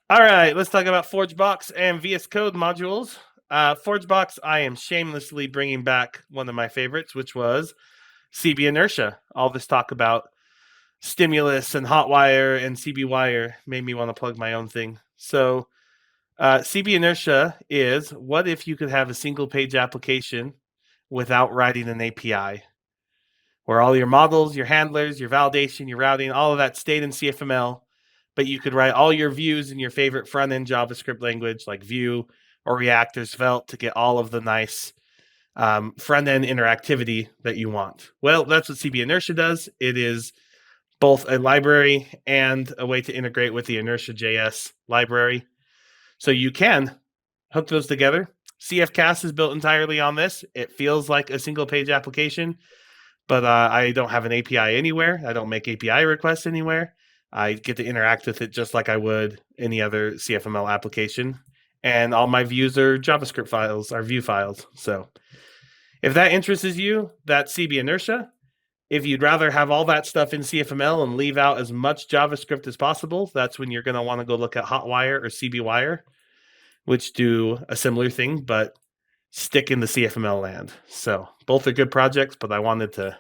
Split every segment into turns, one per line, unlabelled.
All right, let's talk about ForgeBox and VS Code modules. ForgeBox, I am shamelessly bringing back one of my favorites, which was cbInertia. All this talk about stimulus and hotwire and cbWire made me want to plug my own thing. So cbInertia is, what if you could have a single page application without writing an API, where all your models, your handlers, your validation, your routing, all of that stayed in CFML, but you could write all your views in your favorite front-end JavaScript language like Vue or React or Svelte to get all of the nice front-end interactivity that you want. Well, that's what cbInertia does. It is both a library and a way to integrate with the Inertia.js library. So you can hook those together. CFCast is built entirely on this. It feels like a single-page application, but I don't have an API anywhere. I don't make API requests anywhere. I get to interact with it just like I would any other CFML application. And all my views are JavaScript files, are Vue files. So if that interests you, that's cbInertia. If you'd rather have all that stuff in CFML and leave out as much JavaScript as possible, that's when you're going to want to go look at Hotwire or cbWire, which do a similar thing, but stick in the CFML land. So both are good projects, but I wanted to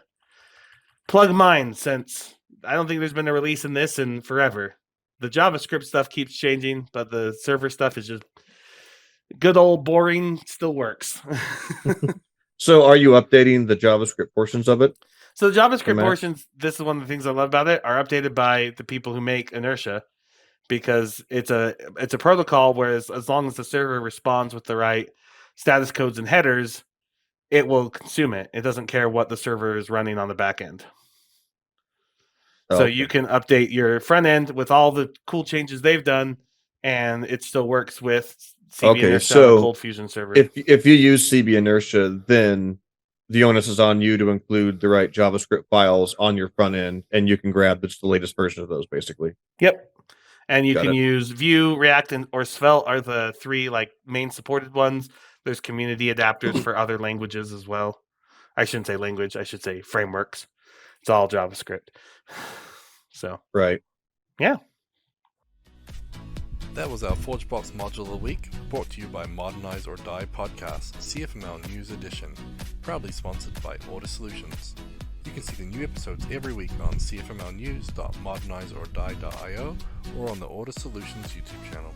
plug mine since I don't think there's been a release in this in forever. The JavaScript stuff keeps changing, but the server stuff is just good old boring, still works.
So are you updating the JavaScript portions of it?
So the JavaScript portions, this is one of the things I love about it, are updated by the people who make Inertia, because it's a protocol where as long as the server responds with the right status codes and headers, it will consume it. It doesn't care what the server is running on the back end. So you can update your front end with all the cool changes they've done, and it still works with cbInertia on the ColdFusion server.
If you use cbInertia, then the onus is on you to include the right JavaScript files on your front end, and you can grab the latest version of those, basically.
Yep. And you can use Vue, React, or Svelte are the three main supported ones. There's community adapters for other languages as well. I shouldn't say language. I should say frameworks. It's all JavaScript. So
right.
Yeah.
That was our ForgeBox module of the week, brought to you by Modernize or Die Podcast, CFML News Edition, proudly sponsored by Order Solutions. You can see the new episodes every week on cfmlnews.modernizeordie.io or on the Order Solutions YouTube channel.